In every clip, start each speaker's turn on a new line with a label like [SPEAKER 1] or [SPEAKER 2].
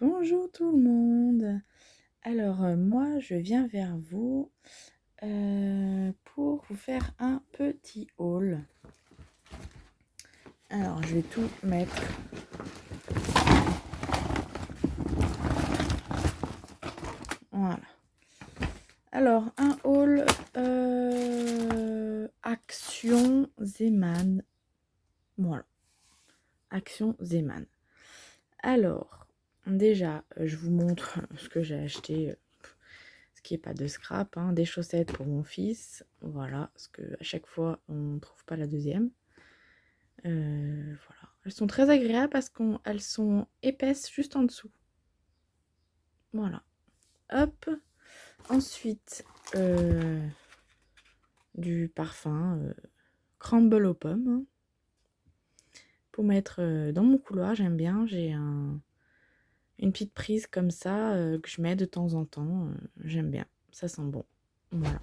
[SPEAKER 1] Bonjour tout le monde. Alors moi je viens vers vous pour vous faire un petit haul. Alors je vais tout mettre. Voilà. Alors un haul Action Zeman. Voilà. Action Zeman. Alors déjà je vous montre ce que j'ai acheté. Ce qui n'est pas de scrap, hein, des chaussettes pour mon fils, voilà, parce que à chaque fois on ne trouve pas la deuxième. Voilà, elles sont très agréables parce qu'elles sont épaisses juste en dessous. Voilà, hop. Ensuite, du parfum Crumble aux pommes, hein, pour mettre dans mon couloir. J'aime bien, j'ai une petite prise comme ça que je mets de temps en temps. J'aime bien, ça sent bon. Voilà.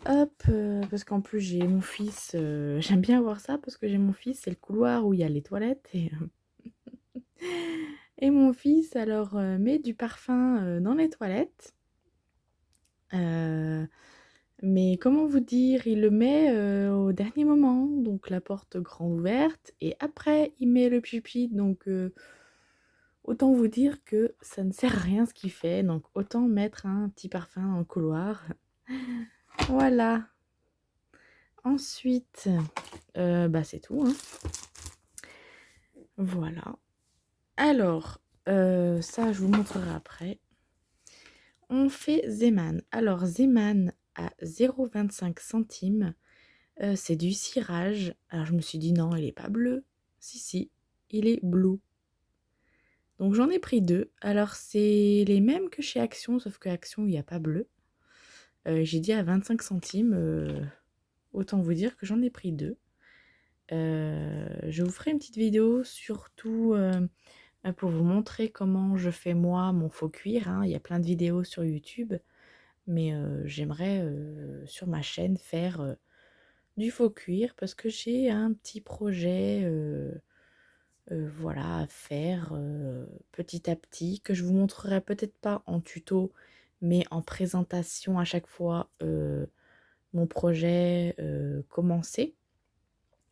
[SPEAKER 1] Hop, parce qu'en plus j'ai mon fils, j'aime bien voir ça parce que j'ai mon fils, c'est le couloir où il y a les toilettes et mon fils alors met du parfum dans les toilettes. Mais comment vous dire, il le met au dernier moment, donc la porte grande ouverte, et après il met le pipi, donc autant vous dire que ça ne sert à rien ce qu'il fait, donc autant mettre un petit parfum dans le couloir. Voilà. Ensuite, c'est tout, hein. Voilà. Alors, ça, je vous montrerai après. On fait Zeman. Alors, Zeman à 0,25 centimes. C'est du cirage. Alors, je me suis dit, non, il n'est pas bleu. Si, il est bleu. Donc, j'en ai pris deux. Alors, c'est les mêmes que chez Action, sauf que Action, il n'y a pas bleu. J'ai dit à 25 centimes. Autant vous dire que j'en ai pris deux. Je vous ferai une petite vidéo, surtout pour vous montrer comment je fais moi mon faux cuir, hein. Il y a plein de vidéos sur YouTube, mais j'aimerais sur ma chaîne faire du faux cuir parce que j'ai un petit projet voilà, à faire petit à petit, que je vous montrerai peut-être pas en tuto, mais en présentation à chaque fois mon projet commencé.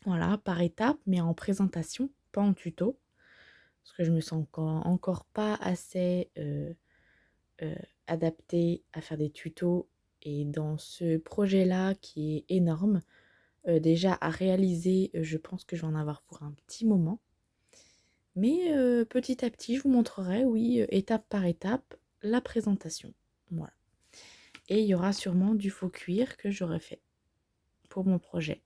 [SPEAKER 1] Voilà, par étapes, mais en présentation, pas en tuto. Parce que je me sens encore pas assez adaptée à faire des tutos. Et dans ce projet-là qui est énorme, déjà à réaliser, je pense que je vais en avoir pour un petit moment. Mais petit à petit, je vous montrerai, oui, étape par étape, la présentation. Voilà. Et il y aura sûrement du faux cuir que j'aurai fait pour mon projet.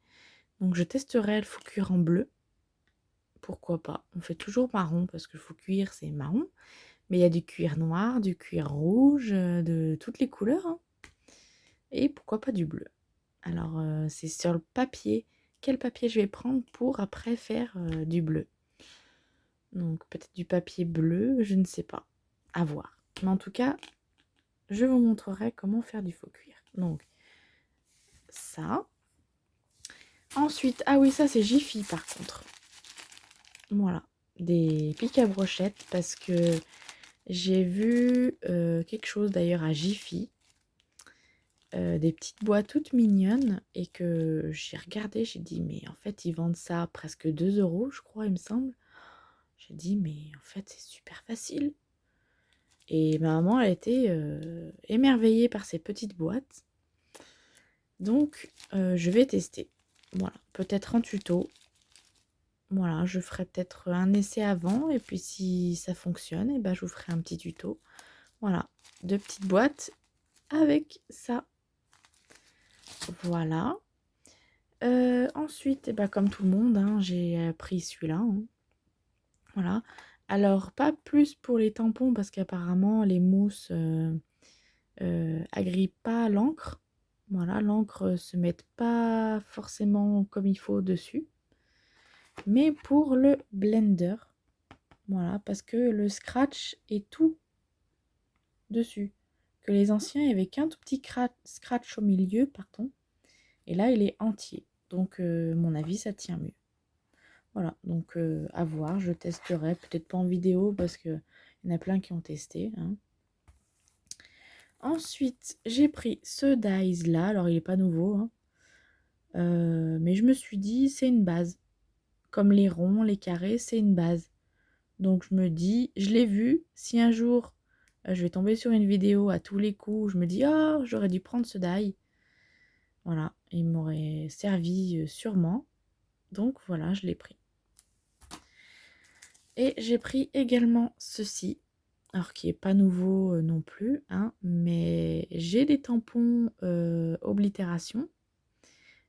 [SPEAKER 1] Donc je testerai le faux cuir en bleu. Pourquoi pas? On fait toujours marron parce que le faux cuir c'est marron. Mais il y a du cuir noir, du cuir rouge, de toutes les couleurs, hein. Et pourquoi pas du bleu? Alors c'est sur le papier. Quel papier je vais prendre pour après faire du bleu? Donc peut-être du papier bleu, je ne sais pas. À voir. Mais en tout cas, je vous montrerai comment faire du faux cuir. Donc ça. Ensuite, ah oui, ça c'est Jiffy par contre. Voilà, des pics à brochettes parce que j'ai vu quelque chose d'ailleurs à Jiffy, des petites boîtes toutes mignonnes, et que j'ai regardé, j'ai dit mais en fait ils vendent ça presque 2 euros je crois, il me semble. J'ai dit mais en fait c'est super facile. Et ma maman elle était émerveillée par ces petites boîtes. Donc je vais tester. Voilà, peut-être en tuto. Voilà, je ferai peut-être un essai avant, et puis si ça fonctionne, et ben je vous ferai un petit tuto. Voilà, 2 petites boîtes avec ça. Voilà. Ensuite, comme tout le monde, hein, j'ai pris celui-là, hein. Voilà. Alors, pas plus pour les tampons, parce qu'apparemment, les mousses agrippent pas l'encre. Voilà, l'encre se met pas forcément comme il faut dessus. Mais pour le blender, voilà, parce que le scratch est tout dessus. Que les anciens, il n'y avait qu'un tout petit scratch au milieu, pardon. Et là, il est entier. Donc, mon avis, ça tient mieux. Voilà, donc à voir, je testerai, peut-être pas en vidéo parce qu'il y en a plein qui ont testé, hein. Ensuite, j'ai pris ce dies là, alors il est pas nouveau, hein, mais je me suis dit c'est une base. Comme les ronds, les carrés, c'est une base. Donc je me dis, je l'ai vu, si un jour je vais tomber sur une vidéo à tous les coups, je me dis, oh, j'aurais dû prendre ce die. Voilà, il m'aurait servi sûrement. Donc voilà, je l'ai pris. Et j'ai pris également ceci, alors qui est pas nouveau non plus, hein, mais j'ai des tampons oblitération.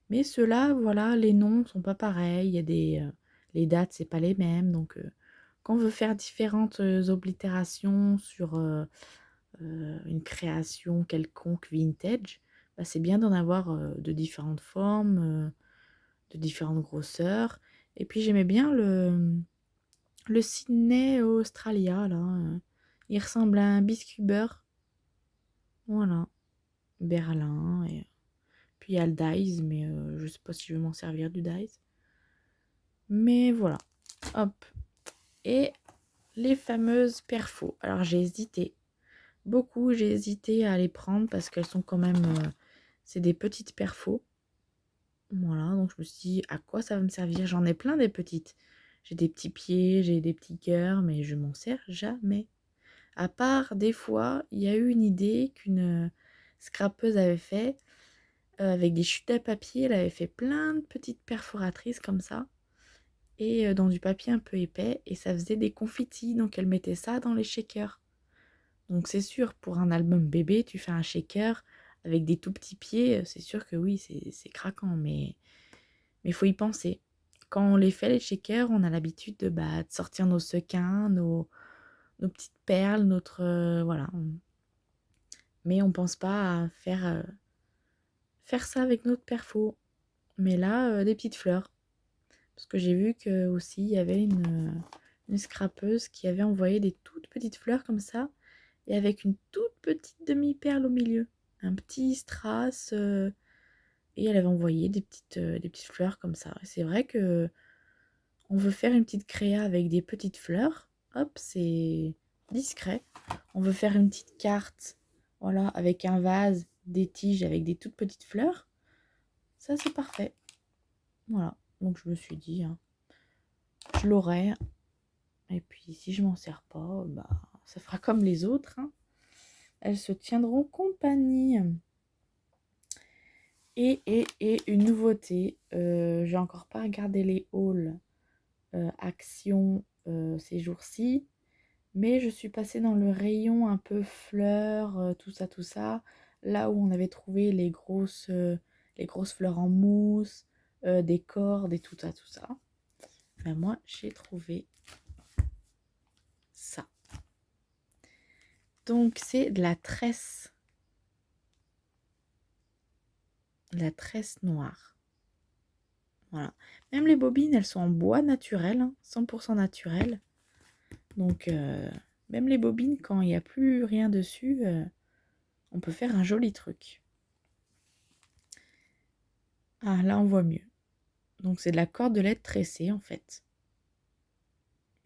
[SPEAKER 1] Mais ceux-là, voilà, les noms sont pas pareils, il y a les dates, c'est pas les mêmes, donc quand on veut faire différentes oblitérations sur une création quelconque vintage, bah, c'est bien d'en avoir de différentes formes, de différentes grosseurs. Et puis j'aimais bien le Sydney Australia, là. Il ressemble à un biscuit beurre. Voilà. Berlin. Et puis il y a le Dice, mais je sais pas si je vais m'en servir du Dice. Mais voilà. Hop. Et les fameuses perfos. Alors j'ai hésité. Beaucoup, j'ai hésité à les prendre parce qu'elles sont quand même... c'est des petites perfos. Voilà, donc je me suis dit, à quoi ça va me servir? J'en ai plein des petites. J'ai des petits pieds, j'ai des petits cœurs, mais je m'en sers jamais. À part, des fois, il y a eu une idée qu'une scrapeuse avait fait avec des chutes à papier. Elle avait fait plein de petites perforatrices comme ça et dans du papier un peu épais et ça faisait des confitis. Donc elle mettait ça dans les shakers. Donc c'est sûr, pour un album bébé, tu fais un shaker avec des tout petits pieds. C'est sûr que oui, c'est craquant, mais il faut y penser. Quand on les fait, les shakers, on a l'habitude de sortir nos sequins, nos petites perles, notre... voilà. Mais on pense pas à faire ça avec notre perfo. Mais là, des petites fleurs. Parce que j'ai vu que aussi il y avait une scrapeuse qui avait envoyé des toutes petites fleurs comme ça. Et avec une toute petite demi-perle au milieu. Un petit strass. Et elle avait envoyé des petites fleurs comme ça. Et c'est vrai que on veut faire une petite créa avec des petites fleurs. Hop, c'est discret. On veut faire une petite carte, voilà, avec un vase, des tiges avec des toutes petites fleurs. Ça, c'est parfait. Voilà. Donc, je me suis dit, hein, je l'aurai. Et puis, si je m'en sers pas, bah, ça fera comme les autres, hein. Elles se tiendront compagnie. Et une nouveauté, j'ai encore pas regardé les hauls Action ces jours-ci. Mais je suis passée dans le rayon un peu fleurs, tout ça. Là où on avait trouvé les grosses fleurs en mousse, des cordes et tout ça. Ben moi, j'ai trouvé ça. Donc, c'est de la tresse. La tresse noire. Voilà. Même les bobines, elles sont en bois naturel, hein, 100% naturel. Donc, même les bobines, quand il n'y a plus rien dessus, on peut faire un joli truc. Ah, là, on voit mieux. Donc, c'est de la cordelette tressée, en fait.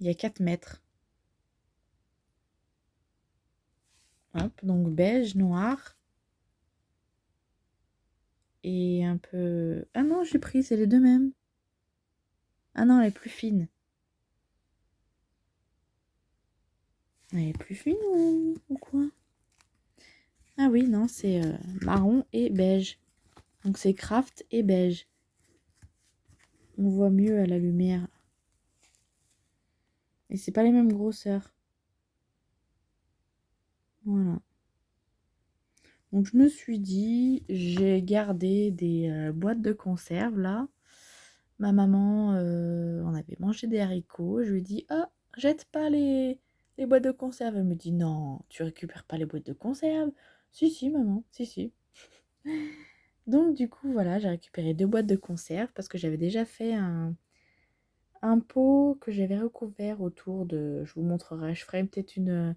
[SPEAKER 1] Il y a 4 mètres. Hop, donc beige, noir. Et un peu... Ah non, j'ai pris, c'est les deux mêmes. Ah non, elle est plus fine. Elle est plus fine ou quoi? Ah oui, non, c'est marron et beige. Donc c'est craft et beige. On voit mieux à la lumière. Et c'est pas les mêmes grosseurs. Voilà. Donc je me suis dit, j'ai gardé des boîtes de conserve là. Ma maman, on avait mangé des haricots. Je lui ai dit, ah, jette pas les boîtes de conserve. Elle me dit, non, tu récupères pas les boîtes de conserve. Si, si, maman, si, si. Donc du coup, voilà, j'ai récupéré 2 boîtes de conserve parce que j'avais déjà fait un pot que j'avais recouvert autour de... Je vous montrerai, je ferai peut-être une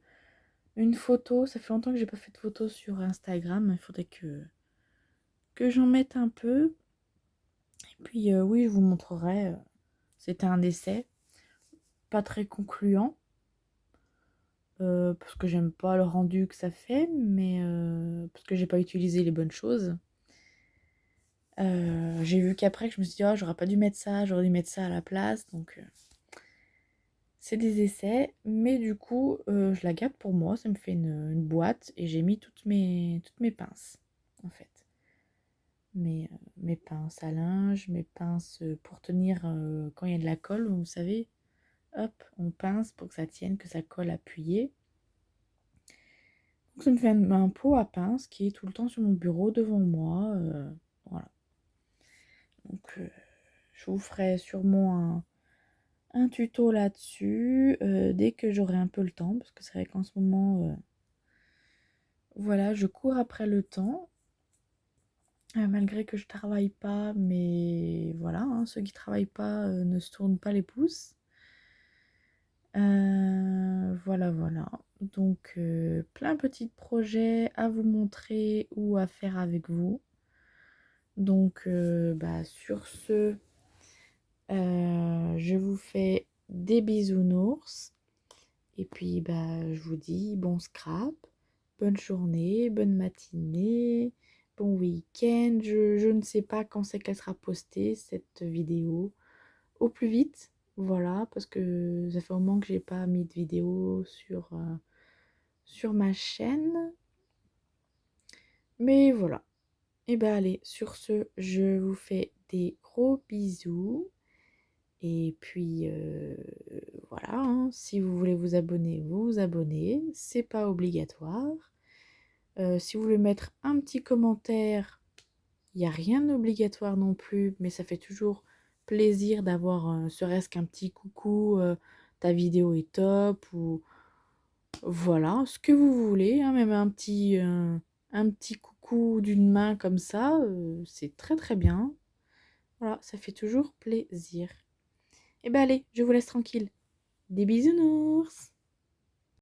[SPEAKER 1] photo. Ça fait longtemps que j'ai pas fait de photo sur Instagram. Il faudrait que j'en mette un peu. Et puis oui, je vous montrerai C'était un essai, pas très concluant, parce que j'aime pas le rendu que ça fait, mais parce que j'ai pas utilisé les bonnes choses. J'ai vu qu'après que je me suis dit: «Oh, j'aurais pas dû mettre ça, j'aurais dû mettre ça à la place», donc c'est des essais, mais du coup, je la garde pour moi, ça me fait une boîte et j'ai mis toutes mes pinces, en fait. Mes pinces à linge, mes pinces, pour tenir, quand il y a de la colle, vous savez? Hop, on pince pour que ça tienne, que ça colle appuyé. Donc ça me fait un pot à pince qui est tout le temps sur mon bureau devant moi, voilà. Donc je vous ferai sûrement un tuto là-dessus, dès que j'aurai un peu le temps, parce que c'est vrai qu'en ce moment, voilà, je cours après le temps, malgré que je travaille pas, mais voilà, hein, ceux qui travaillent pas, ne se tournent pas les pouces. Voilà, voilà. Donc, plein de petits projets à vous montrer ou à faire avec vous. Donc, bah, sur ce, je vous fais des bisounours. Et puis, bah, je vous dis bon scrap, bonne journée, bonne matinée, bon week-end. Je ne sais pas quand c'est qu'elle sera postée, cette vidéo. Au plus vite, voilà, parce que ça fait un moment que j'ai pas mis de vidéo sur ma chaîne. Mais voilà. Et ben allez, sur ce, je vous fais des gros bisous. Et puis voilà, hein, si vous voulez vous abonner, vous vous abonnez, c'est pas obligatoire. Si vous voulez mettre un petit commentaire, il n'y a rien d'obligatoire non plus, mais ça fait toujours plaisir d'avoir serait-ce qu'un petit coucou, ta vidéo est top, ou voilà, ce que vous voulez, hein, même un petit coucou d'une main comme ça, c'est très très bien. Voilà, ça fait toujours plaisir. Et ben allez, je vous laisse tranquille. Des bisounours!